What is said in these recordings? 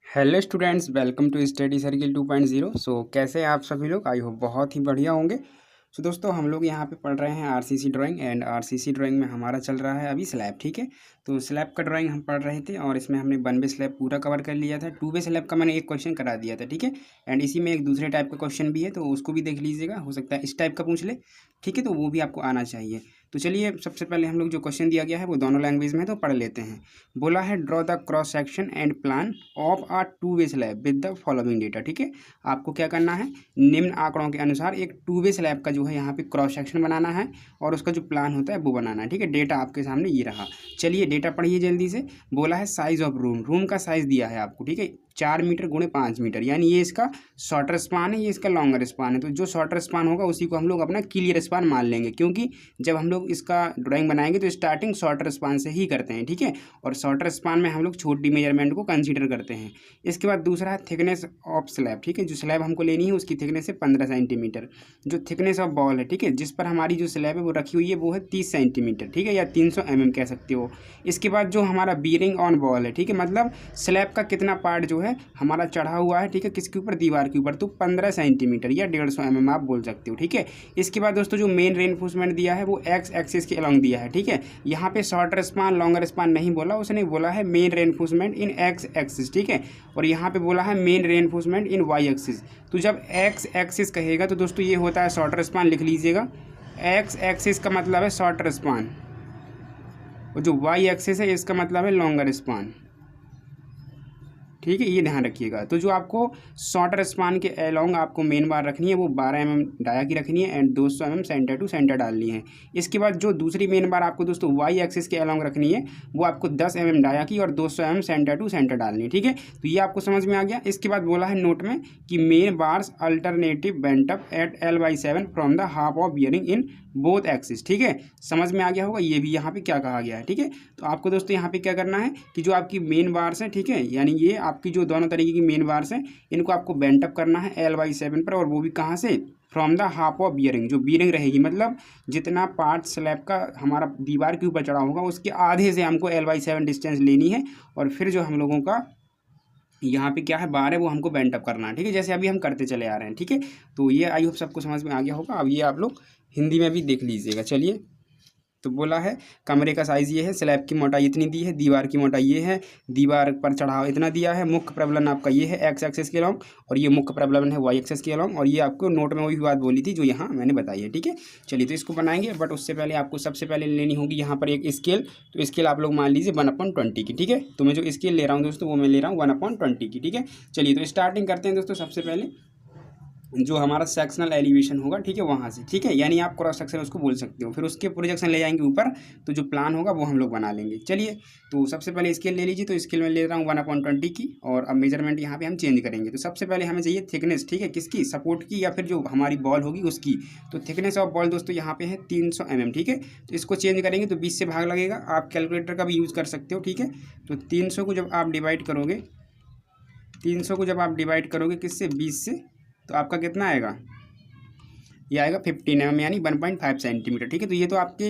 Hello students, welcome to study circle 2.0। कैसे हैं आप सभी लोग? आई होप बहुत ही बढ़िया होंगे। दोस्तों, हम लोग यहाँ पे पढ़ रहे हैं RCC drawing and RCC drawing में हमारा चल रहा है अभी स्लैब। ठीक है, तो स्लैब का ड्राइंग हम पढ़ रहे थे और इसमें हमने 1 वे स्लैब पूरा कवर कर लिया था। 2 वे स्लैब का मैंने एक क्वेश्चन करा दिया था। ठीक है, एंड इसी में एक दूसरे टाइप का क्वेश्चन भी है, तो उसको भी देख लीजिएगा, हो सकता है इस टाइप का पूछ ले। ठीक है, तो वो भी आपको आना चाहिए। तो चलिए, सबसे पहले हम लोग जो क्वेश्चन दिया गया है वो दोनों लैंग्वेज में है, तो पढ़ लेते हैं। बोला है draw the cross section and plan of a 2 way slab with the following data. ठीक है, आपको क्या करना है, निम्न आंकड़ों के अनुसार एक 2 वे स्लैब का जो है यहाँ पे क्रॉस सेक्शन बनाना है और उसका जो प्लान होता है वो बनाना है। ठीक है, डेटा आपके सामने ये रहा। चलिए डेटा पढ़िए जल्दी से। बोला है साइज ऑफ रूम, रूम का साइज दिया है आपको। ठीक है, 4 मीटर गुणे 5 मीटर, यानी ये इसका शॉर्टर स्पान है, ये इसका लॉन्गर स्पान है। तो जो शॉर्टर स्पान होगा उसी को हम लोग अपना क्लियर स्पान मान लेंगे, क्योंकि जब हम लोग इसका ड्राइंग बनाएंगे तो स्टार्टिंग शॉर्टर स्पान से ही करते हैं। ठीक है, और शॉर्टर स्पान में हम लोग छोटी मेजरमेंट को कंसीडर करते हैं। इसके बाद दूसरा है थिकनेस ऑफ स्लैब। ठीक है, जो स्लैब हमको लेनी है उसकी थिकनेस है 15 सेंटीमीटर। जो थिकनेस ऑफ बॉल है, ठीक है, जिस पर हमारी जो स्लैब है वो रखी हुई है वो है 30 सेंटीमीटर। ठीक है, या 300 mm कह सकते हो। इसके बाद जो हमारा बीयरिंग ऑन बॉल है, ठीक है, मतलब स्लैब का कितना पार्ट जो है हमारा चढ़ा हुआ है, ठीक है, किसके ऊपर, दीवार के ऊपर, तो 15 सेंटीमीटर या 150 mm आप बोल सकते हो। ठीक है, इसके बाद दोस्तों जो मेन रेनफोर्समेंट दिया है वो एक्स एक्सिस के अलॉन्ग दिया है। ठीक है, यहाँ पे शॉर्टर स्पान लॉन्गर स्पान नहीं बोला, उसने बोला है मेन रेनफोर्समेंट इन एक्स एक्सिस। ठीक है, और यहाँ पे बोला है मेन रेनफोर्समेंट इन वाई एक्सिस। तो जब एक्स एक्सिस कहेगा तो दोस्तों ये होता है शॉर्टर स्पान, लिख लीजिएगा। एक्स एक्सिस का मतलब है शॉर्टर स्पान और जो वाई एक्सिस है इसका मतलब है लॉन्गर स्पान। ठीक है, ये ध्यान रखिएगा। तो जो आपको शॉर्टर स्पान के अलोंग आपको मेन बार रखनी है वो 12 mm डाया की रखनी है and 200 mm centre to centre डालनी है। इसके बाद जो दूसरी मेन बार आपको दोस्तों वाई एक्सिस के अलोंग रखनी है वो आपको 10 mm डाया की और 200 mm सेंटर टू सेंटर डालनी है। ठीक है, तो ये आपको समझ में आ गया। इसके बाद बोला है नोट में कि main bars alternative bent up at L/7 from the half of bearing in both axis. ठीक है, समझ में आ गया होगा ये भी यहाँ पे क्या कहा गया है। ठीक है, तो आपको दोस्तों यहाँ पे क्या करना है कि जो आपकी मेन बार्स हैं, ठीक है, यानी ये आपकी जो दोनों तरीके की मेन बार्स हैं इनको आपको बेंट अप करना है L/7 पर, और वो भी कहाँ से, from the half of bearing. जो बियरिंग रहेगी मतलब जितना पार्ट स्लैब का हमारा दीवार के ऊपर चढ़ा होगा उसके आधे से हमको L/7 डिस्टेंस लेनी है, और फिर जो हम लोगों का यहाँ पे क्या है बार है वो हमको बेंट अप करना है। ठीक है, जैसे अभी हम करते चले आ रहे हैं। ठीक है, तो ये आई होप सबको समझ में आ गया होगा। अब ये आप लोग हिंदी में भी देख लीजिएगा। चलिए, तो बोला है कमरे का साइज़ ये है, स्लैब की मोटाई इतनी दी है, दीवार की मोटाई ये है, दीवार पर चढ़ाव इतना दिया है, मुख्य प्रबलन आपका ये है एक्स एक्सिस के अलॉन्ग और ये मुख्य प्रबलन है वाई एक्सिस के अलॉन्ग, और ये आपको नोट में वही बात बोली थी जो यहाँ मैंने बताई है। ठीक है, चलिए तो इसको बनाएंगे, बट उससे पहले आपको सबसे पहले लेनी होगी यहाँ पर एक स्केल। तो स्केल आप लोग मान लीजिए 1/20 की। ठीक है, तो मैं जो स्केल ले रहा हूँ दोस्तों वो मैं ले रहा हूँ 1/20 की। ठीक है, चलिए तो स्टार्टिंग करते हैं दोस्तों। सबसे पहले जो हमारा सेक्शनल एलिवेशन होगा, ठीक है, वहाँ से, ठीक है, यानी आप क्रॉस सेक्शन उसको बोल सकते हो। फिर उसके प्रोजेक्शन ले जाएंगे ऊपर, तो जो प्लान होगा वो हम लोग बना लेंगे। चलिए, तो सबसे पहले स्केल ले लीजिए। तो स्केल में ले रहा हूँ 1/20 की, और अब मेजरमेंट यहाँ पे हम चेंज करेंगे। तो सबसे पहले हमें चाहिए थिकनेस, ठीक है, किसकी, सपोर्ट की या फिर जो हमारी बॉल होगी उसकी। तो थिकनेस ऑफ बॉल दोस्तों यहाँ पे है 300 mm। ठीक है, तो इसको चेंज करेंगे तो 20 से भाग लगेगा, आप कैलकुलेटर का भी यूज़ कर सकते हो। ठीक है, तो 300 को जब आप डिवाइड करोगे, 300 को जब आप डिवाइड करोगे किससे, 20 से, तो आपका कितना आएगा, ये आएगा 15 mm यानी 1.5 सेंटीमीटर। ठीक है, तो ये तो आपके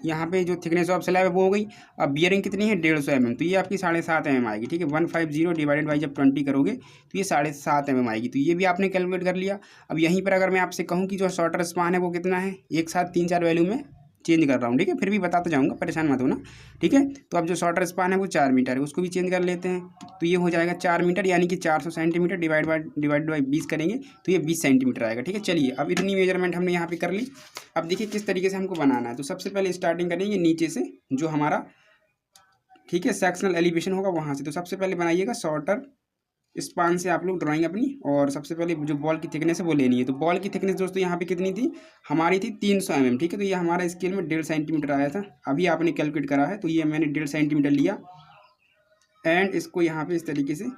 यहाँ पे जो थिकनेस ऑफ स्लैब है वो हो गई। अब बियरिंग कितनी है, 150 mm, तो ये आपकी 7.5 mm आएगी। ठीक है, 150 डिवाइडेड बाई जब 20 करोगे तो ये 7.5 mm आएगी। तो ये भी आपने कैलकुलेट कर लिया। अब यहीं पर अगर मैं आपसे कहूँ कि जो शॉर्टर स्पान है वो कितना है, एक साथ 3-4 वैल्यू में चेंज कर रहा हूँ। ठीक है, फिर भी बताता जाऊँगा, परेशान मत होना। ठीक है, तो अब जो शॉर्टर स्पान है वो 4 मीटर है, उसको भी चेंज कर लेते हैं। तो ये हो जाएगा 4 मीटर, यानी कि 400 सेंटीमीटर डिवाइड बाई 20 करेंगे तो ये 20 सेंटीमीटर आएगा। ठीक है, चलिए अब इतनी मेजरमेंट हमने यहाँ पे कर ली। अब देखिए किस तरीके से हमको बनाना है। तो सबसे पहले स्टार्टिंग करेंगे नीचे से, जो हमारा, ठीक है, सेक्शनल एलिवेशन होगा वहाँ से। तो सबसे पहले बनाइएगा शॉर्टर स्पान से आप लोग ड्राइंग अपनी, और सबसे पहले जो बॉल की थिकनेस है वो लेनी है। तो बॉल की थिकनेस दोस्तों यहाँ पे कितनी थी, हमारी थी 300 mm। ठीक है, तो ये हमारा स्केल में 1.5 सेंटीमीटर आया था, अभी आपने कैलकुलेट करा है, तो ये मैंने 1.5 सेंटीमीटर लिया एंड इसको यहाँ पे इस तरीके से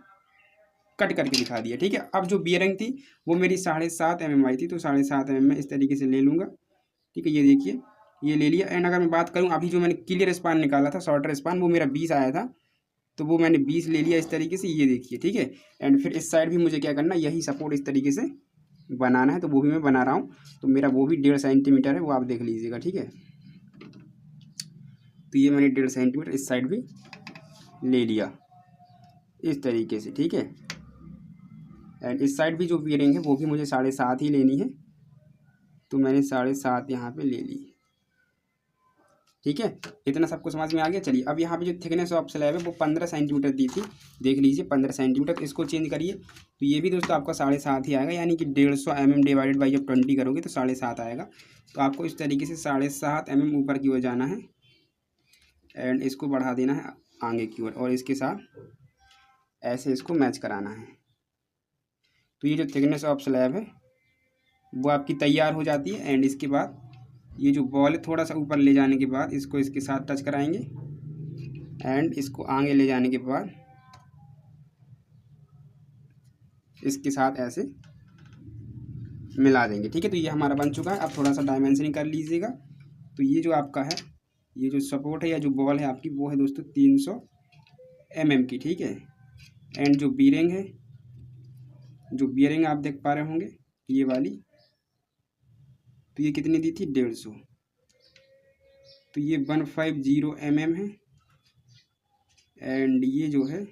कट करके दिखा दिया। ठीक है, अब जो बियरिंग थी वो मेरी 7.5 mm आई थी, तो 7.5 mm में इस तरीके से ले लूँगा। ठीक है, ये देखिए ये ले लिया। एंड अगर मैं बात करूँ अभी जो मैंने क्लियर स्पान निकाला था, शॉर्टर स्पान, वो मेरा 20 आया था, तो वो मैंने 20 ले लिया इस तरीके से, ये देखिए। ठीक है, एंड फिर इस साइड भी मुझे क्या करना है, यही सपोर्ट इस तरीके से बनाना है, तो वो भी मैं बना रहा हूँ। तो मेरा वो भी 1.5 सेंटीमीटर है, वो आप देख लीजिएगा। ठीक है, तो ये मैंने 1.5 सेंटीमीटर इस साइड भी ले लिया। इस तरीके से, ठीक है। एंड इस साइड भी जो बीयरिंग है वो भी मुझे 7.5 ही लेनी है, तो मैंने 7.5 यहाँ पे ले ली, ठीक है। इतना सबको समझ में आ गया। चलिए अब यहाँ पे जो थिकनेस ऑफ स्लैब है वो 15 सेंटीमीटर दी थी, देख लीजिए 15 सेंटीमीटर। इसको चेंज करिए तो ये भी दोस्तों आपका 7.5 ही आएगा, यानी कि 150 mm डिवाइडेड बाई जब 20 करोगे तो 7.5 आएगा। तो आपको इस तरीके से 7.5 mm ऊपर की ओर जाना है एंड इसको बढ़ा देना है आगे की ओर और इसके साथ ऐसे इसको मैच कराना है। तो ये जो थिकनेस ऑफ स्लैब है वो आपकी तैयार हो जाती है। एंड इसके बाद ये जो बॉल है थोड़ा सा ऊपर ले जाने के बाद इसको इसके साथ टच कराएंगे एंड इसको आगे ले जाने के बाद इसके साथ ऐसे मिला देंगे, ठीक है। तो ये हमारा बन चुका है। अब थोड़ा सा डायमेंशनिंग कर लीजिएगा। तो ये जो आपका है, ये जो सपोर्ट है या जो बॉल है आपकी वो है दोस्तों 300 mm की, ठीक है। एंड जो बीयरिंग है, जो बीयरिंग आप देख पा रहे होंगे ये वाली, तो ये कितनी दी थी 150, तो ये 150 mm है। एंड ये जो है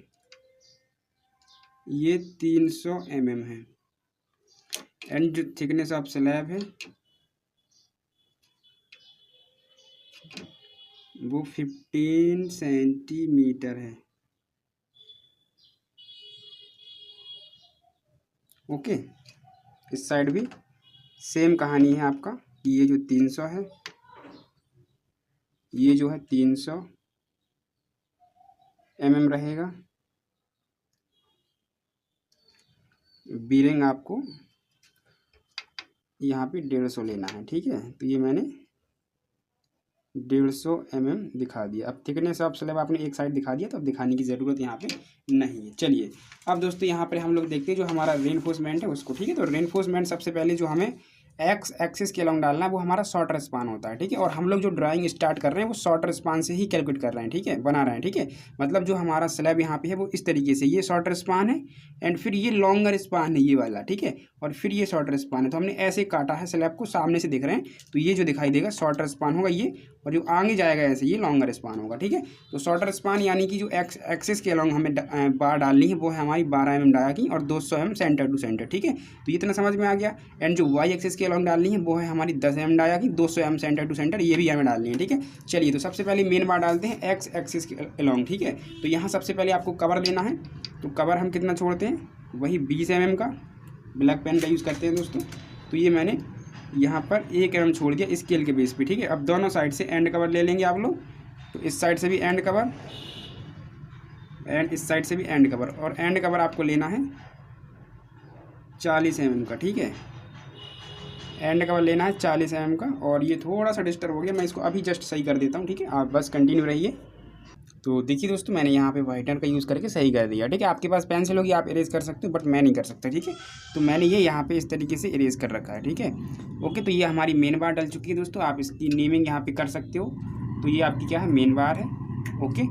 ये 300 mm है। एंड जो थिकनेस ऑफ स्लैब है वो 15 सेंटीमीटर है, ओके। इस साइड भी सेम कहानी है आपका, ये जो 300 है, ये जो है 300 mm रहेगा। बीयरिंग आपको यहाँ पे 150 लेना है, ठीक है। तो ये मैंने 150 mm दिखा दिया। अब थिकनेस ऑफ स्लैब आपने एक साइड दिखा दिया तो अब दिखाने की ज़रूरत यहाँ पे नहीं है। चलिए अब दोस्तों यहाँ पे हम लोग देखते हैं जो हमारा रेनफोर्समेंट है उसको, ठीक है। तो रेनफोर्समेंट सबसे पहले जो हमें एक्स एक्सिस के अलॉन्ग डालना है वो हमारा शॉर्टर स्पान होता है, ठीक है। और हम लोग जो ड्राइंग स्टार्ट कर रहे हैं वो शॉर्टर स्पान से ही कैलकुलेट कर रहे हैं, ठीक है, बना रहे हैं, ठीक है। मतलब जो हमारा स्लैब यहाँ पे है वो इस तरीके से, ये शॉर्टर स्पान है एंड फिर ये लॉन्गर स्पान है ये वाला, ठीक है, और फिर ये शॉर्टर स्पान है। तो हमने ऐसे काटा है स्लैब को, सामने से दिख रहे हैं, तो ये जो दिखाई देगा शॉर्टर स्पान होगा ये, और जो आगे जाएगा ऐसे ये लॉन्गर स्पान होगा, ठीक है। तो शॉर्टर स्पान यानी कि जो एक्स एक्सिस के अलॉन्ग हमें बार डालनी है वो है हमारी 12 mm डाया की और 200 mm सेंटर टू सेंटर, ठीक है। तो ये इतना समझ में आ गया। एंड जो वाई एक्सिस के अलॉन्ग डालनी है वो है हमारी 10 mm डाया की, 200 mm सेंटर टू सेंटर, ये भी हमें डालनी है, ठीक है। चलिए तो सबसे पहले मेन बार डालते हैं एक्स एक्सिस के अलॉन्ग, ठीक है। तो यहाँ सबसे पहले आपको कवर लेना है, तो कवर हम कितना छोड़ते हैं, वही 20 mm का, ब्लैक पेन का यूज़ करते हैं दोस्तों। तो ये मैंने यहाँ पर 1 mm छोड़ दिया स्केल के बेस पे, ठीक है। अब दोनों साइड से एंड कवर ले लेंगे आप लोग, तो इस साइड से भी एंड कवर एंड इस साइड से भी एंड कवर, और एंड कवर आपको लेना है 40 mm का, ठीक है। एंड कवर लेना है 40 mm का। और ये थोड़ा सा डिस्टर्ब हो गया, मैं इसको अभी जस्ट सही कर देता हूँ, ठीक है। आप बस कंटिन्यू रहिए। तो देखिए दोस्तों मैंने यहाँ पे वाइटनर का यूज़ करके सही कर दिया, ठीक है। आपके पास पेंसिल होगी आप इरेज कर सकते हो, बट मैं नहीं कर सकता, ठीक है। तो मैंने ये यहाँ पे इस तरीके से इरेज कर रखा है, ठीक है, ओके। तो ये हमारी मेन बार डल चुकी है दोस्तों, आप इसकी नेमिंग यहाँ पे कर सकते हो। तो ये आपकी क्या है, मेन बार है, ओके।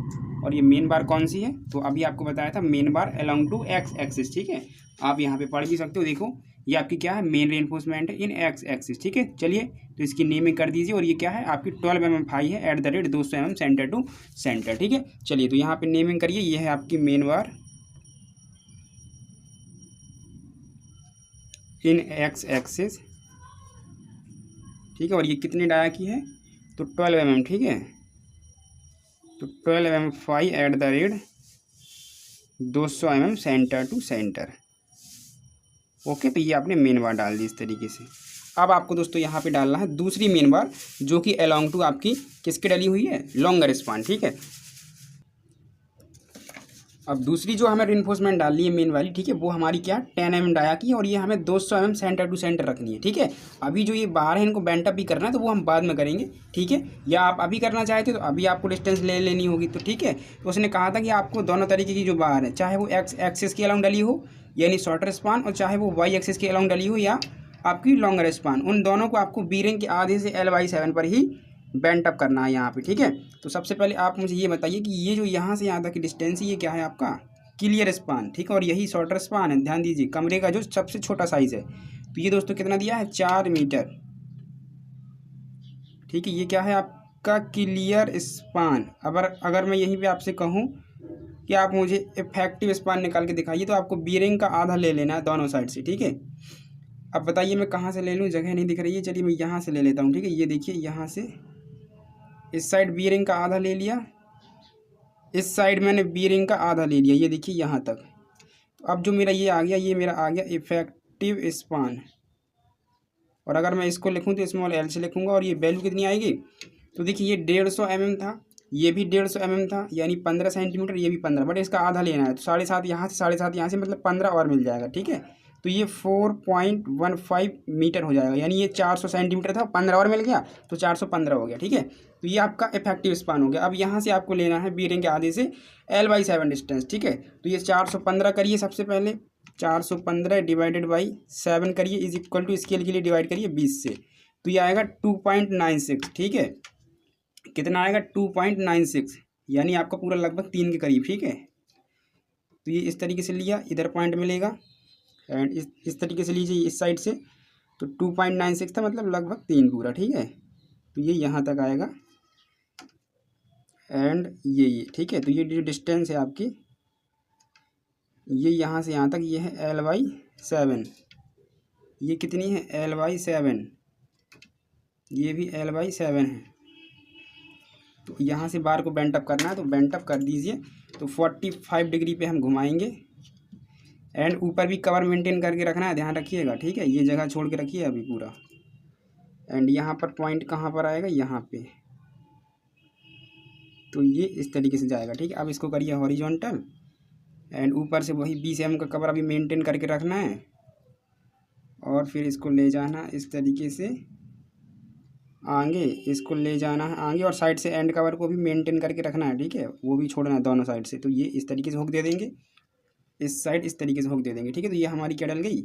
और ये मेन बार कौन सी है, तो अभी आपको बताया था main bar along to X axis, ठीक है। आप यहाँ पे पढ़ भी सकते हो, देखो ये आपकी क्या है, मेन रेनफोर्समेंट है इन एक्स एक्सिस, ठीक है। चलिए तो इसकी नेमिंग कर दीजिए। और ये क्या है आपकी 12 mm फाई है @ 200 mm सेंटर टू सेंटर, ठीक है। चलिए तो यहाँ पे नेमिंग करिए, ये है आपकी मेन बार इन एक्स एक्सिस, ठीक है। और ये कितने डाया की है, तो 12 mm, ठीक है। तो 12 mm phi @ 200 mm centre to centre, okay. तो ये आपने मेन बार डाल दी इस तरीके से। अब आपको दोस्तों यहाँ पे डालना है दूसरी मेन बार, जो कि अलोंग टू आपकी किसके डली हुई है, लॉन्गर स्पान, ठीक है। अब दूसरी जो हमें रेनफोर्समेंट डालनी है मेन वाली, ठीक है, वो हमारी क्या 10 mm डाया की, और ये हमें 200 mm सेंटर टू सेंटर रखनी है, ठीक है। अभी जो ये बाहर है इनको बेंट अप भी करना है, तो वो हम बाद में करेंगे, ठीक है। या आप अभी करना चाहते तो अभी आपको डिस्टेंस ले लेनी होगी, तो ठीक है। तो उसने कहा था कि आपको दोनों तरीके की जो बाहर है, चाहे वो एक्स एक्सिस के अलॉन्ग डली हो यानी शॉर्टर स्पान, और चाहे वो वाई एक्सिस के अलॉन्ग डली हो या आपकी लॉन्गर स्पान, उन दोनों को आपको बीयरिंग के आधे से L/7 पर ही बेंट अप करना है यहाँ पे, ठीक है। तो सबसे पहले आप मुझे ये बताइए कि ये जो यहाँ से यहाँ तक की डिस्टेंस है ये क्या है आपका क्लियर स्पान, ठीक है। और यही शॉर्टर स्पान है, ध्यान दीजिए, कमरे का जो सबसे छोटा साइज है। तो ये दोस्तों कितना दिया है, 4 मीटर, ठीक है। ये क्या है आपका क्लियर स्पान। अगर मैं यहीं पे आपसे कहूँ कि आप मुझे इफेक्टिव स्पान निकाल के दिखाइए, तो आपको बीयरिंग का आधा ले लेना है दोनों साइड से, ठीक है। अब बताइए मैं कहाँ से ले लूँ, जगह नहीं दिख रही है, चलिए मैं यहाँ से ले लेता हूँ, ठीक है। ये देखिए यहाँ से इस साइड बीयरिंग का आधा ले लिया, इस साइड मैंने बीयरिंग का आधा ले लिया, ये देखिए यहाँ तक। तो अब जो मेरा ये आ गया, ये मेरा आ गया इफेक्टिव स्पान। और अगर मैं इसको लिखूँ तो स्मॉल एल से लिखूँगा, और ये वैल्यू कितनी आएगी, तो देखिए ये 150 mm था, ये भी 150 mm था, यानी 15 सेंटीमीटर, ये भी 15, बट इसका आधा लेना है, तो 7.5 यहाँ से 7.5 यहाँ से, मतलब 15 और मिल जाएगा, ठीक है। तो ये 4.15 मीटर हो जाएगा, यानी ये 400 सेंटीमीटर था, 15 और मिल गया तो 415 हो गया, ठीक है। तो ये आपका इफेक्टिव स्पान हो गया। अब यहाँ से आपको लेना है बीयरिंग के आधे से L/7 डिस्टेंस, ठीक है। तो ये 415 करिए, सबसे पहले 415 डिवाइडेड बाई 7 करिए, इज इक्वल टू स्केल के लिए डिवाइड करिए 20 से, तो ये आएगा 2.96, ठीक है। कितना आएगा 2.96, यानी आपका पूरा लगभग 3 के करीब, ठीक है। तो ये इस तरीके से लिया, इधर पॉइंट मिलेगा, एंड इस तरीके से लीजिए इस साइड से, तो 2.96 था, मतलब लगभग 3 पूरा, ठीक है। तो ये यहाँ तक आएगा, एंड ये ठीक है। तो ये जो डिस्टेंस है आपकी, ये यहाँ से यहाँ तक, ये है L/7, ये कितनी है L/7, ये भी L/7 है। तो यहाँ से बार को बेंट अप करना है, तो बेंट अप कर दीजिए, तो 45 डिग्री पे हम घुमाएंगे, एंड ऊपर भी कवर मेंटेन करके रखना है, ध्यान रखिएगा, ठीक है। ये जगह छोड़ के रखिए अभी पूरा, एंड यहाँ पर पॉइंट कहाँ पर आएगा, यहाँ पे, तो ये इस तरीके से जाएगा, ठीक है। अब इसको करिए हॉरिजॉन्टल, एंड ऊपर से वही 20 mm का कवर अभी मेंटेन करके रखना है, और फिर इसको ले जाना इस तरीके से आगे, इसको ले जाना है आगे, और साइड से एंड कवर को भी मेंटेन करके रखना है, ठीक है, वो भी छोड़ना है दोनों साइड से। तो ये इस तरीके से हुक दे देंगे, इस साइड इस तरीके से हुक दे देंगे, ठीक है। तो ये हमारी क्या डल गई,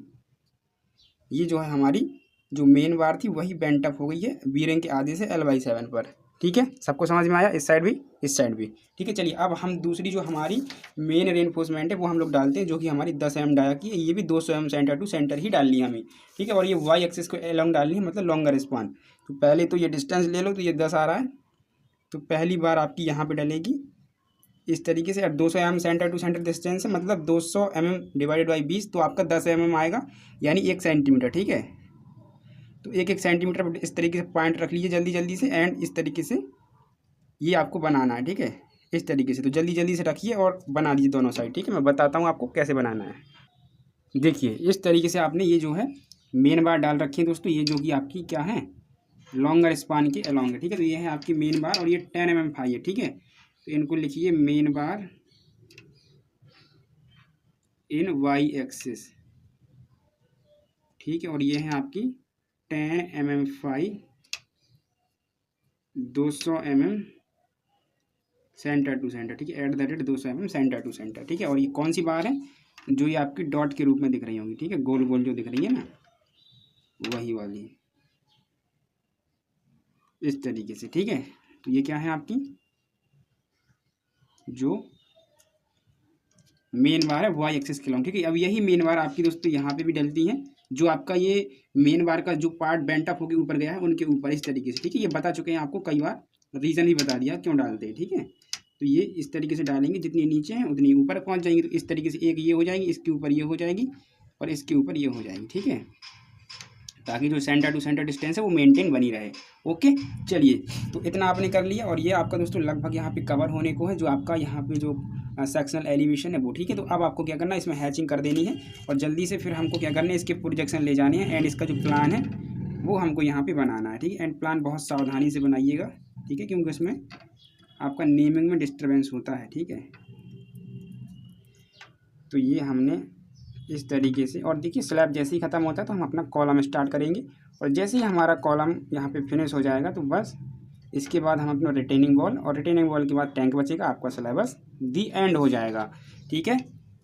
ये जो है हमारी जो मेन बार थी वही बेंट अप हो गई है बीयरिंग के आधे से L/7 पर, ठीक है। सबको समझ में आया, इस साइड भी इस साइड भी, ठीक है। चलिए अब हम दूसरी जो हमारी मेन रेनफोर्समेंट है वो हम लोग डालते हैं, जो कि हमारी 10 mm डाया की है, ये भी 200 mm सेंटर टू सेंटर ही डालनी है हमें, ठीक है। और ये वाई एक्सिस को एलोंग डालनी है, मतलब लॉन्गर स्पान। तो पहले तो ये डिस्टेंस ले लो, तो ये 10 आ रहा है, तो पहली बार आपकी यहाँ पर डलेगी इस तरीके से, 200 mm centre to centre distance है, मतलब 200 mm डिवाइडेड बाई 20, तो आपका 10 mm आएगा, यानी 1 सेंटीमीटर, ठीक है। तो 1 सेंटीमीटर इस तरीके से पॉइंट रख लीजिए जल्दी जल्दी से, एंड इस तरीके से ये आपको बनाना है, ठीक है, इस तरीके से। तो जल्दी जल्दी से रखिए और बना दीजिए दोनों साइड, ठीक है। मैं बताता हूँ आपको कैसे बनाना है। देखिए इस तरीके से आपने ये जो है मेन बार डाल रखी है दोस्तों, ये जो कि आपकी क्या है, लॉन्गर स्पान के अलोंग है, ठीक है। तो ये है आपकी मेन बार, और ये 10 mm फाई है, ठीक है। तो इनको लिखिए main bar in Y axis, ठीक है। और ये है आपकी 10 mm phi, 200 mm centre to centre, ठीक है, @ 200 mm सेंटर टू सेंटर, ठीक है। और ये कौन सी बार है, जो ये आपकी डॉट के रूप में दिख रही होंगी, ठीक है, गोल गोल जो दिख रही है ना, वही वाली, इस तरीके से, ठीक है। तो ये क्या है आपकी जो मेन बार है वाई एक्सिस के लॉन्ग, ठीक है। अब यही मेन बार आपकी दोस्तों यहाँ पे भी डलती है, जो आपका ये मेन बार का जो पार्ट बेंट अप होकर ऊपर गया है उनके ऊपर, इस तरीके से, ठीक है। ये बता चुके हैं आपको कई बार, रीज़न ही बता दिया क्यों डालते हैं, ठीक है। तो ये इस तरीके से डालेंगे, जितनी नीचे हैं उतनी ऊपर पहुँच जाएंगी। तो इस तरीके से एक ये हो जाएगी, इसके ऊपर ये हो जाएगी, और इसके ऊपर ये हो जाएगी, ठीक है, ताकि जो सेंटर टू सेंटर डिस्टेंस है वो मेंटेन बनी रहे। ओके, चलिए तो इतना आपने कर लिया, और ये आपका दोस्तों लगभग यहाँ पे कवर होने को है, जो आपका यहाँ पे जो सेक्शनल एलिवेशन है वो, ठीक है। तो अब आपको क्या करना है, इसमें हैचिंग कर देनी है, और जल्दी से फिर हमको क्या करना है, इसके प्रोजेक्शन ले जाने हैं, एंड इसका जो प्लान है वो हमको यहाँ पे बनाना है, ठीक है। एंड प्लान बहुत सावधानी से बनाइएगा, ठीक है, क्योंकि इसमें आपका नेमिंग में डिस्टर्बेंस होता है, ठीक है। तो ये हमने इस तरीके से, और देखिए स्लैब जैसे ही ख़त्म होता है तो हम अपना कॉलम स्टार्ट करेंगे, और जैसे ही हमारा कॉलम यहाँ पे फिनिश हो जाएगा तो बस इसके बाद हम अपना रिटेनिंग वॉल, और रिटेनिंग वॉल के बाद टैंक बचेगा, आपका सिलेबस दी एंड हो जाएगा, ठीक है।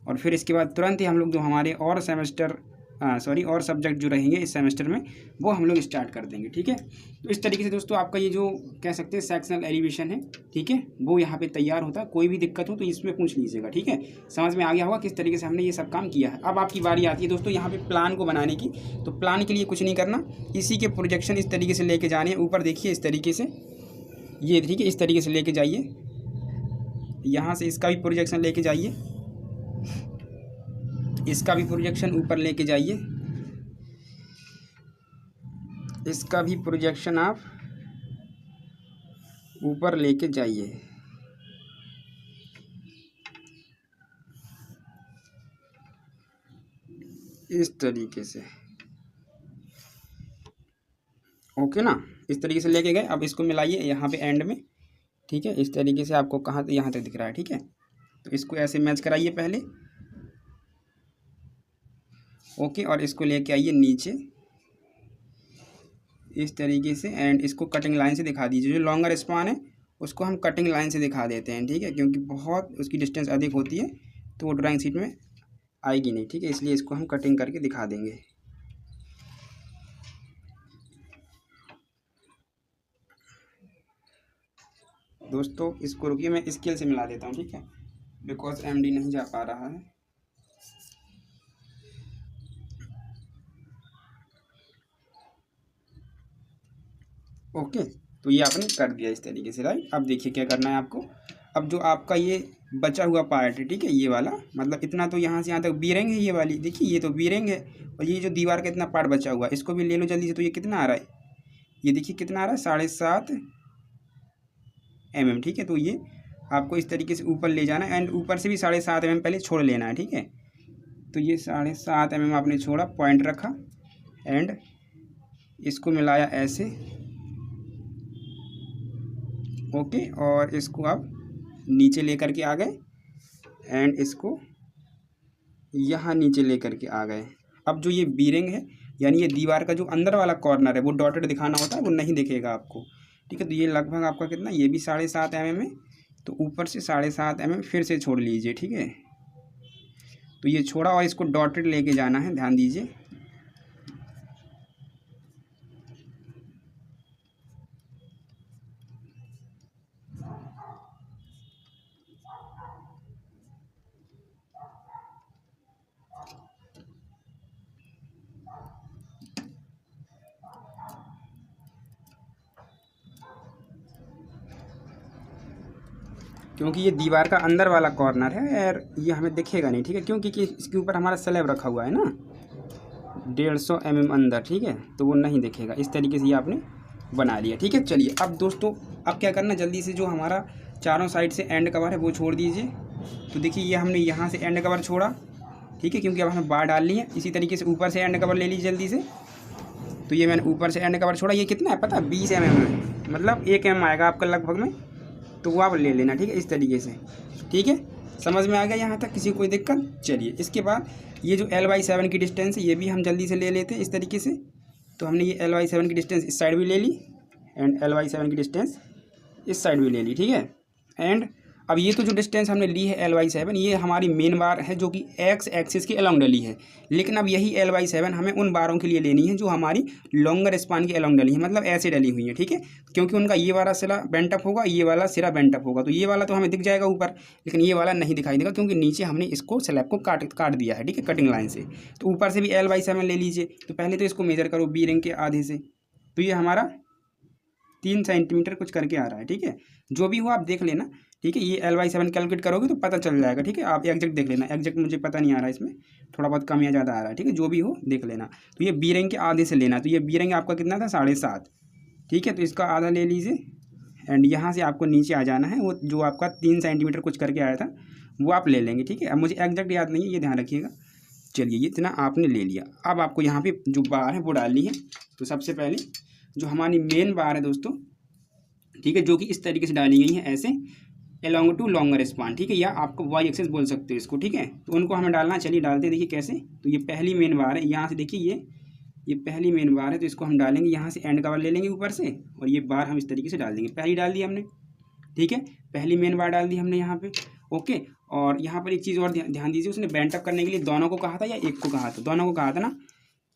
और फिर इसके बाद तुरंत ही हम लोग जो हमारे और और सब्जेक्ट जो रहेंगे इस सेमेस्टर में वो हम लोग स्टार्ट कर देंगे, ठीक है। तो इस तरीके से दोस्तों आपका ये जो कह सकते हैं सेक्शनल एलिवेशन है, ठीक है, वो यहाँ पे तैयार होता है। कोई भी दिक्कत हो तो इसमें पूछ लीजिएगा, ठीक है। समझ में आ गया होगा किस तरीके से हमने ये सब काम किया है। अब आपकी बारी आती है दोस्तों यहाँ पे प्लान को बनाने की। तो प्लान के लिए कुछ नहीं करना, इसी के प्रोजेक्शन इस तरीके से लेके जाने हैं ऊपर, देखिए इस तरीके से, ये ठीक है, इस तरीके से लेके जाइए, यहाँ से इसका भी प्रोजेक्शन लेके जाइए, इसका भी प्रोजेक्शन ऊपर लेके जाइए, इसका भी प्रोजेक्शन आप ऊपर लेके जाइए। इस तरीके से, ओके ना, इस तरीके से लेके गए। अब इसको मिलाइए यहाँ पे एंड में, ठीक है। इस तरीके से आपको कहाँ यहाँ तक दिख रहा है, ठीक है। तो इसको ऐसे मैच कराइए पहले, ओके। और इसको लेके आइए नीचे इस तरीके से, एंड इसको कटिंग लाइन से दिखा दीजिए। जो लॉन्गर स्पान है उसको हम कटिंग लाइन से दिखा देते हैं, ठीक है, क्योंकि बहुत उसकी डिस्टेंस अधिक होती है तो वो ड्राइंग शीट में आएगी नहीं, ठीक है। इसलिए इसको हम कटिंग करके दिखा देंगे। दोस्तों इसको रुकिए, मैं स्केल से मिला देता हूँ, ठीक है, बिकॉज एमडी नहीं जा पा रहा है। ओके, तो ये आपने कर दिया इस तरीके से, राइट। अब देखिए क्या करना है आपको। अब जो आपका ये बचा हुआ पार्ट है, ठीक है, ये वाला, मतलब इतना तो यहाँ से यहाँ तक बी रिंग है, ये वाली देखिए, ये तो बी रिंग है। और ये जो दीवार का इतना पार्ट बचा हुआ है इसको भी ले लो जल्दी से। तो ये कितना आ रहा है, ये देखिए कितना आ रहा है, 7.5 mm, ठीक है। तो ये आपको इस तरीके से ऊपर ले जाना है, एंड ऊपर से भी 7.5 mm पहले छोड़ लेना है, ठीक है। तो ये 7.5 mm आपने छोड़ा, पॉइंट रखा, एंड इसको मिलाया ऐसे, ओके। और इसको आप नीचे लेकर के आ गए, एंड इसको यहाँ नीचे लेकर के आ गए। अब जो ये बीरिंग है, यानी ये दीवार का जो अंदर वाला कॉर्नर है वो डॉटेड दिखाना होता है, वो नहीं दिखेगा आपको, ठीक है। तो ये लगभग आपका कितना, ये भी 7.5 mm है, तो ऊपर से 7.5 mm फिर से छोड़ लीजिए, ठीक है। तो ये छोड़ा और इसको डॉटेड लेके जाना है, ध्यान दीजिए। क्योंकि ये दीवार का अंदर वाला कॉर्नर है और ये हमें दिखेगा नहीं, ठीक है, क्योंकि इसके ऊपर हमारा स्लैब रखा हुआ है ना 150 mm अंदर, ठीक है, तो वो नहीं दिखेगा। इस तरीके से ये आपने बना लिया, ठीक है। चलिए अब दोस्तों, अब क्या करना, जल्दी से जो हमारा चारों साइड से एंड कवर है वो छोड़ दीजिए। तो देखिए ये हमने यहाँ से एंड कवर छोड़ा, ठीक है, क्योंकि अब हमें बार डालनी है। इसी तरीके से ऊपर से एंड कवर ले लीजिए जल्दी से। तो ये मैंने ऊपर से एंड कवर छोड़ा, ये कितना है पता है, 20 mm है, मतलब 1 mm आएगा आपका लगभग में, तो वो आप ले लेना, ठीक है, इस तरीके से, ठीक है। समझ में आ गया यहाँ तक, किसी को कोई दिक्कत। चलिए इसके बाद ये जो L/7 की डिस्टेंस है ये भी हम जल्दी से ले लेते हैं इस तरीके से। तो हमने ये L/7 की डिस्टेंस इस साइड भी ले ली, एंड L/7 की डिस्टेंस इस साइड भी ले ली, ठीक है। एंड अब ये तो जो डिस्टेंस हमने ली है L/7, ये हमारी मेन बार है जो कि एक्स एक्सिस के अलॉन्ग डली है। लेकिन अब यही L/7 हमें उन बारों के लिए लेनी है जो हमारी लॉन्गर स्पान के अलॉन्ग डली है, मतलब ऐसे डली हुई है, ठीक है, क्योंकि उनका ये वाला सिरा बेंट अप होगा, ये वाला सिरा बेंट अप होगा। तो ये वाला तो हमें दिख जाएगा ऊपर, लेकिन ये वाला नहीं दिखाई देगा, क्योंकि नीचे हमने इसको स्लैब को काट दिया है, ठीक है, कटिंग लाइन से। तो ऊपर से भी L/7 ले लीजिए। तो पहले तो इसको मेजर करो बी रिंग के आधे से, तो ये हमारा 3 सेंटीमीटर कुछ करके आ रहा है, ठीक है। जो भी हो आप देख लेना, ठीक है। ये L/7 कैलकुलेट करोगे तो पता चल जाएगा, ठीक है। आप एग्जैक्ट देख लेना, एग्जैक्ट मुझे पता नहीं आ रहा है, इसमें थोड़ा बहुत कम या ज़्यादा आ रहा है, ठीक है, जो भी हो देख लेना। तो ये बी रिंग के आधे से लेना, तो ये बी रिंग आपका कितना था, 7.5, ठीक है। तो इसका आधा ले लीजिए, एंड यहाँ से आपको नीचे आ जाना है, वो जो आपका 3 सेंटीमीटर कुछ करके आया था वो आप ले लेंगे, ठीक है। अब मुझे एग्जैक्ट याद नहीं है, ये ध्यान रखिएगा। चलिए ये इतना आपने ले लिया। अब आपको यहाँ पे जो बार है वो डालनी है। तो सबसे पहले जो हमारी मेन बार है दोस्तों, ठीक है, जो कि इस तरीके से डाली गई है ऐसे एलोंग टू लॉन्गर स्पान, ठीक है, या आपको वाई एक्सेस बोल सकते हो इसको, ठीक है। तो उनको हमें डालना है, चलिए डालते हैं, देखिए कैसे। तो ये पहली मेन बार है, यहाँ से देखिए ये पहली मेन बार है, तो इसको हम डालेंगे यहाँ से, एंड कवर ले लेंगे ऊपर से, और ये बार हम इस तरीके से डाल देंगे। पहली डाल दी हमने, ठीक है, पहली मेन बार डाल दी हमने यहाँ पे, ओके। और यहाँ पर एक चीज़ और ध्यान दीजिए, उसने बेंट अप करने के लिए दोनों को कहा था या एक को कहा था, दोनों को कहा था ना,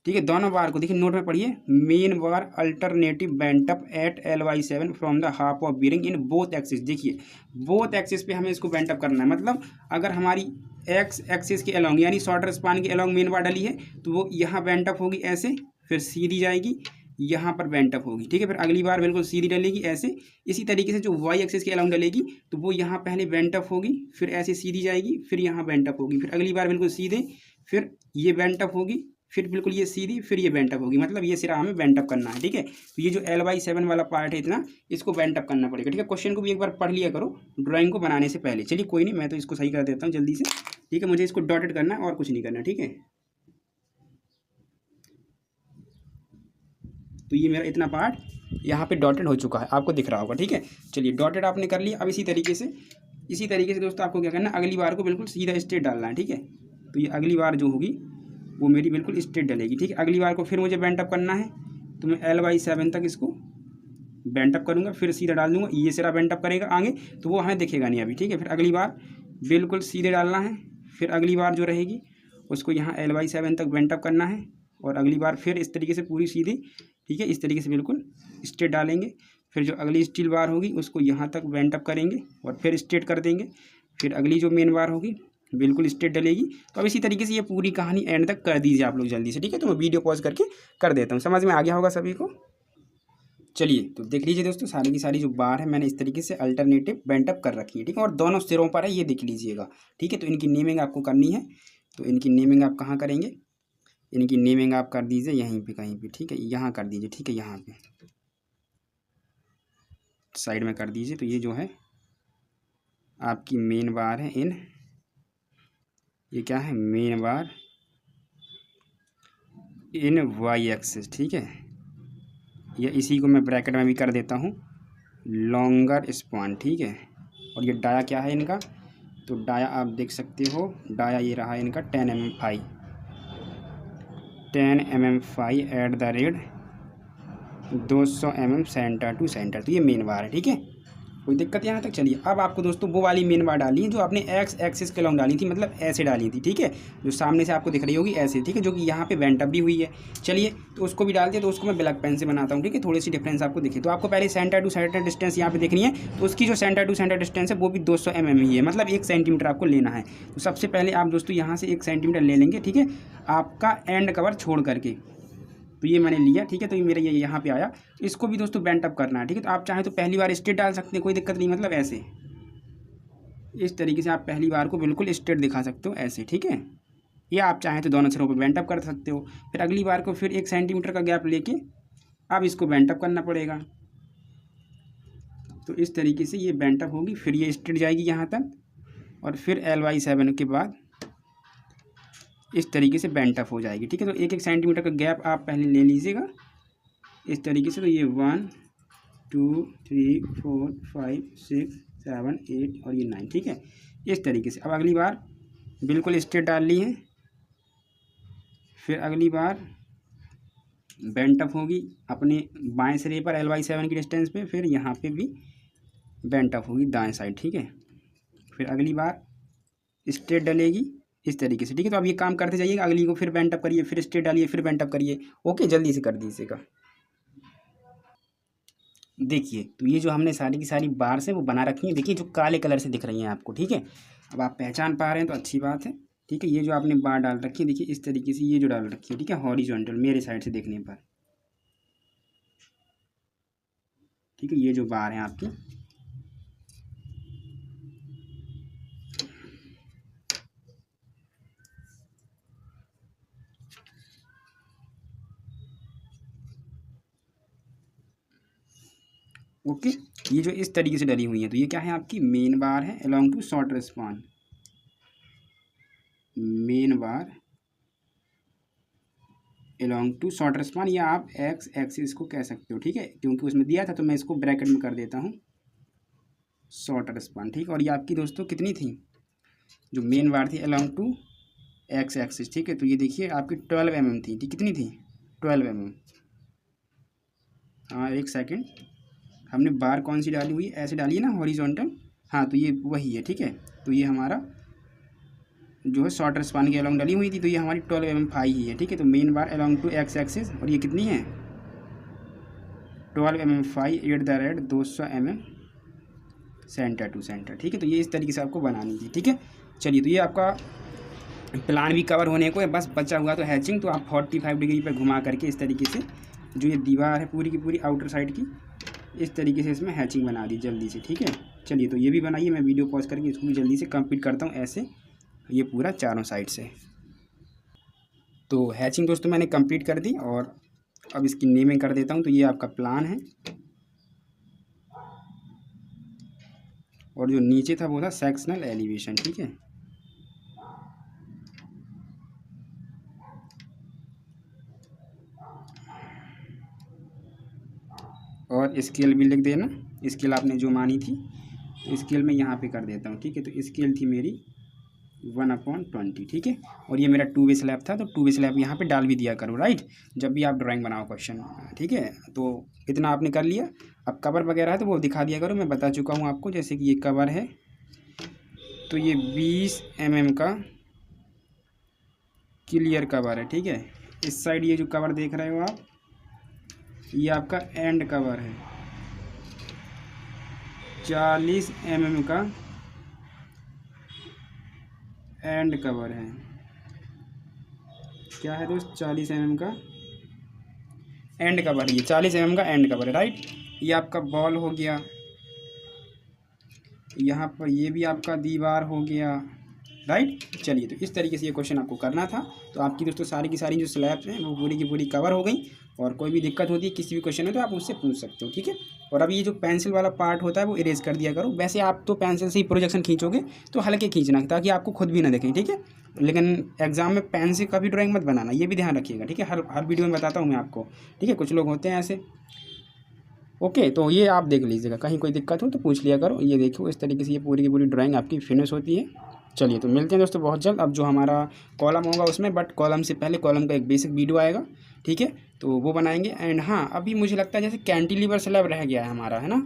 ठीक है। दोनों बार को देखिए, नोट में पढ़िए, main bar alternative bent up at L/7 from the half of bearing in both axis. देखिए बोथ एक्सिस पे हमें इसको बेंट अप करना है, मतलब अगर हमारी एक्स एक्सिस के अलॉन्ग यानी शॉर्टर स्पान के अलॉन्ग मेन बार डली है तो वो यहाँ बेंट अप होगी ऐसे, फिर सीधी जाएगी, यहाँ पर बेंट अप होगी, ठीक है। फिर अगली बार बिल्कुल सीधी डलेगी ऐसे। इसी तरीके से जो वाई एक्सिस के अलाउंग डलेगी तो वो यहाँ पहले बेंट अप होगी, फिर ऐसे सीधी जाएगी, फिर यहाँ बेंट अप होगी, फिर अगली बार बिल्कुल सीधे, फिर ये बेंट अप होगी, फिर बिल्कुल ये सीधी, फिर ये बेंट अप होगी। मतलब ये सिरा हमें बेंट अप करना है, ठीक है। तो ये जो L/7 वाला पार्ट है इतना, इसको बेंट अप करना पड़ेगा, ठीक है। क्वेश्चन को भी एक बार पढ़ लिया करो ड्राइंग को बनाने से पहले। चलिए कोई नहीं, मैं तो इसको सही कर देता हूँ जल्दी से, ठीक है। मुझे इसको डॉटेड करना है और कुछ नहीं करना, ठीक है। तो ये मेरा इतना पार्ट यहाँ पे डॉटेड हो चुका है, आपको दिख रहा होगा, ठीक है। चलिए डॉटेड आपने कर लिया। अब इसी तरीके से दोस्तों आपको क्या करना है, अगली बार को बिल्कुल सीधा स्ट्रेट डालना है, ठीक है। तो ये अगली बार जो होगी वो मेरी बिल्कुल स्ट्रेट डलेगी, ठीक है। अगली बार को फिर मुझे बेंट अप करना है, तो मैं L/7 तक इसको बेंट अप करूँगा, फिर सीधा डाल दूँगा। ये सिरा बेंट अप करेगा आगे, तो वो हमें दिखेगा नहीं अभी, ठीक है। फिर अगली बार बिल्कुल सीधे डालना है, फिर अगली बार जो रहेगी उसको यहाँ L/7 तक बेंट अप करना है, और अगली बार फिर इस तरीके से पूरी सीधी, ठीक है, इस तरीके से बिल्कुल स्ट्रेट डालेंगे। फिर जो अगली स्टील बार होगी उसको यहाँ तक बेंट अप करेंगे और फिर स्ट्रेट कर देंगे। फिर अगली जो मेन बार होगी बिल्कुल स्ट्रेट डलेगी। तो अब इसी तरीके से ये पूरी कहानी एंड तक कर दीजिए आप लोग जल्दी से, ठीक है। तो मैं वीडियो पॉज करके कर देता हूँ, समझ में आ गया होगा सभी को। चलिए तो देख लीजिए दोस्तों, सारी की सारी जो बार है मैंने इस तरीके से अल्टरनेटिव बेंट अप कर रखी है, ठीक है। और दोनों सिरों पर है, ये देख लीजिएगा, ठीक है। तो इनकी नेमिंग आपको करनी है। तो इनकी नेमिंग आप कहाँ करेंगे, इनकी नेमिंग आप कर दीजिए यहीं पे कहीं पे, ठीक है। यहाँ कर दीजिए, ठीक है, यहाँ पे साइड में कर दीजिए। तो ये जो है आपकी मेन बार है इन, ये क्या है, main bar in Y axis, ठीक है। या इसी को मैं ब्रैकेट में भी कर देता हूँ लॉन्गर स्पान, ठीक है। और ये डाया क्या है इनका, तो डाया आप देख सकते हो, डाया ये रहा इनका 10 mm phi at the rate 200 mm centre to centre. तो ये मेन बार है, ठीक है। कोई दिक्कत यहाँ तक। चलिए अब आपको दोस्तों वो वाली मेन बार डालनी है जो आपने एक्स एक्सिस के लॉन्ग डाली थी, मतलब ऐसे डाली थी, ठीक है। जो सामने से आपको दिख रही होगी ऐसे, ठीक है, जो कि यहाँ पे बेंट अप भी हुई है। चलिए तो उसको भी डाल दिया। तो उसको मैं ब्लैक पेन से बनाता हूँ, ठीक है, थोड़ी सी डिफरेंस आपको दिखे। तो आपको पहले सेंटर टू सेंटर डिस्टेंस यहाँ पे देखनी है। तो उसकी जो सेंटर टू सेंटर डिस्टेंस है वो भी 200 mm ही है, मतलब 1 सेंटीमीटर आपको लेना है। तो सबसे पहले आप दोस्तों यहाँ से 1 सेंटीमीटर ले लेंगे, ठीक है, आपका एंड कवर छोड़ करके। तो ये मैंने लिया, ठीक है। तो ये मेरा ये यहाँ पे आया। तो इसको भी दोस्तों बेंट अप करना है, ठीक है। तो आप चाहें तो पहली बार स्ट्रेट डाल सकते हैं, कोई दिक्कत नहीं, मतलब ऐसे इस तरीके से आप पहली बार को बिल्कुल स्ट्रेट दिखा सकते हो ऐसे, ठीक है। या आप चाहें तो दोनों सिरों पर बेंट अप कर सकते हो। फिर अगली बार को फिर 1 सेंटीमीटर का गैप लेके अब इसको बेंट अप करना पड़ेगा। तो इस तरीके से ये बेंट अप होगी, फिर ये स्ट्रेट जाएगी यहाँ तक, और फिर L/7 के बाद इस तरीके से बेंट अप हो जाएगी, ठीक है। तो 1 सेंटीमीटर का गैप आप पहले ले लीजिएगा इस तरीके से। तो ये 1 2 3 4 5 6 7 8 और ये 9, ठीक है, इस तरीके से। अब अगली बार बिल्कुल स्ट्रेट डाल ली है, फिर अगली बार बेंट अप होगी अपने बाएं सिरे पर L/7 की डिस्टेंस पे, फिर यहाँ पे भी बेंट अप होगी दाएं साइड, ठीक है। फिर अगली बार स्ट्रेट डलेगी इस तरीके से, ठीक है। तो अब ये काम करते जाइएगा, अगली को फिर बेंट अप करिए, फिर स्ट्रेट डालिए, फिर बेंट अप करिए। ओके, जल्दी से कर दीजिएगा। देखिए तो ये जो हमने सारी की सारी बार से वो बना रखी है, देखिए जो काले कलर से दिख रही हैं आपको, ठीक है। अब आप पहचान पा रहे हैं तो अच्छी बात है, ठीक है। ये जो आपने बार डाल रखी है, देखिए इस तरीके से ये जो डाल रखी है, ठीक है, हॉरिजॉन्टल मेरे साइड से देखने पर, ठीक है। ये जो बार है आपकी, ओके, ये जो इस तरीके से डली हुई है, तो ये क्या है आपकी मेन बार है along to shorter span, main bar along to shorter span, या आप एक्स एक्सिस को कह सकते हो, ठीक है। क्योंकि उसमें दिया था तो मैं इसको ब्रैकेट में कर देता हूँ शॉर्टर स्पान, ठीक। और ये आपकी दोस्तों कितनी थी, जो मेन बार थी अलोंग टू एक्स एक्सिस, ठीक है। तो ये देखिए आपकी 12 mm थी, ठीक, कितनी थी 12 mm। हाँ एक सेकेंड, हमने बार कौन सी डाली हुई है, ऐसे डाली है ना हॉरिजॉन्टल, हाँ तो ये वही है, ठीक है। तो ये हमारा जो है शॉर्टर स्पान के अलोंग डाली हुई थी, तो ये हमारी 12 mm फाई ही है, ठीक है। तो main bar along to X axis, और ये कितनी है 12 mm phi at the rate 200 mm centre to centre, ठीक है। तो ये इस तरीके से आपको बनानी थी, ठीक है। चलिए तो ये आपका प्लान भी कवर होने को है, बस बचा हुआ तो हैचिंग। तो आप 45 डिग्री पर घुमा करके इस तरीके से जो ये दीवार है पूरी की पूरी आउटर साइड की, इस तरीके से इसमें हैचिंग बना दी जल्दी से, ठीक है। चलिए तो ये भी बनाइए, मैं वीडियो पॉज करके इसको भी जल्दी से कंप्लीट करता हूँ ऐसे, ये पूरा चारों साइड से। तो हैचिंग दोस्तों मैंने कंप्लीट कर दी और अब इसकी नेमिंग कर देता हूँ। तो ये आपका प्लान है और जो नीचे था वो था सेक्शनल एलिवेशन, ठीक है। और स्केल भी लिख देना, स्केल आपने जो मानी थी तो स्केल में यहाँ पे कर देता हूँ, ठीक है। तो स्केल थी मेरी 1/20, ठीक है। और ये मेरा 2 वे स्लैब था, तो 2 वे स्लैब यहाँ पे डाल भी दिया करो, राइट, जब भी आप ड्राइंग बनाओ क्वेश्चन, ठीक है। तो इतना आपने कर लिया। अब कवर वगैरह है तो वो दिखा दिया करो, मैं बता चुका हूँ आपको। जैसे कि ये कवर है तो ये 20 mm का क्लियर कवर है, ठीक है। इस साइड ये जो कवर देख रहे हो आप, ये आपका एंड कवर है, 40 mm का एंड कवर है। क्या है दोस्त, 40 mm का एंड कवर है, ये 40 mm का एंड कवर है, राइट। ये आपका बॉल हो गया, यहाँ पर ये भी आपका दीवार हो गया, राइट। चलिए तो इस तरीके से ये क्वेश्चन आपको करना था। तो आपकी दोस्तों सारी की सारी जो स्लैब्स हैं वो पूरी की पूरी कवर हो गई। और कोई भी दिक्कत होती है किसी भी क्वेश्चन में तो आप मुझसे पूछ सकते हो, ठीक है। और अब ये जो पेंसिल वाला पार्ट होता है वो इरेज कर दिया करो। वैसे आप तो पेंसिल से ही प्रोजेक्शन खींचोगे तो हल्के खींचना, ताकि आपको खुद भी ना देखें, ठीक है। लेकिन एग्जाम में पेन से कभी ड्राइंग मत बनाना, ये भी ध्यान रखिएगा, ठीक है। हर वीडियो में बताता हूँ मैं आपको, ठीक है। कुछ लोग होते हैं ऐसे, ओके। तो ये आप देख लीजिएगा, कहीं कोई दिक्कत हो तो पूछ लिया करो। ये देखो इस तरीके से ये पूरी की पूरी ड्राइंग आपकी फिनिश होती है। चलिए तो मिलते हैं दोस्तों बहुत जल्द। अब जो हमारा कॉलम होगा उसमें, बट कॉलम से पहले कॉलम का एक बेसिक वीडियो आएगा, ठीक है, तो वो बनाएंगे। एंड हाँ, अभी मुझे लगता है जैसे कैंटिलीवर स्लैब रह गया है हमारा, है ना।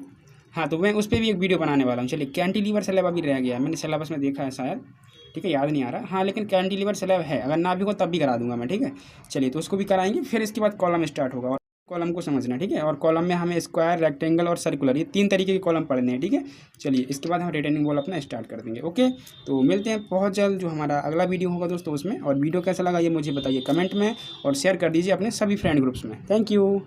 हाँ, तो मैं उस पर भी एक वीडियो बनाने वाला हूँ। चलिए, कैंटिलीवर स्लैब अभी रह गया है, मैंने सिलेबस में देखा है शायद, ठीक है, याद नहीं आ रहा। हाँ, लेकिन कैंटिलीवर स्लैब है, अगर ना भी हो तब भी करा दूंगा मैं, ठीक है। चलिए तो उसको भी कराएंगे, फिर इसके बाद कॉलम स्टार्ट होगा। और कॉलम को समझना, ठीक है। और कॉलम में हमें स्क्वायर, रेक्टेंगल और सर्कुलर, ये 3 तरीके के कॉलम पढ़ने हैं, ठीक है। चलिए इसके बाद हम रिटर्निंग वॉल अपना स्टार्ट कर देंगे, ओके। तो मिलते हैं बहुत जल्द जो हमारा अगला वीडियो होगा दोस्तों उसमें। और वीडियो कैसा लगा ये मुझे बताइए कमेंट में, और शेयर कर दीजिए अपने सभी फ्रेंड ग्रुप्स में। Thank you.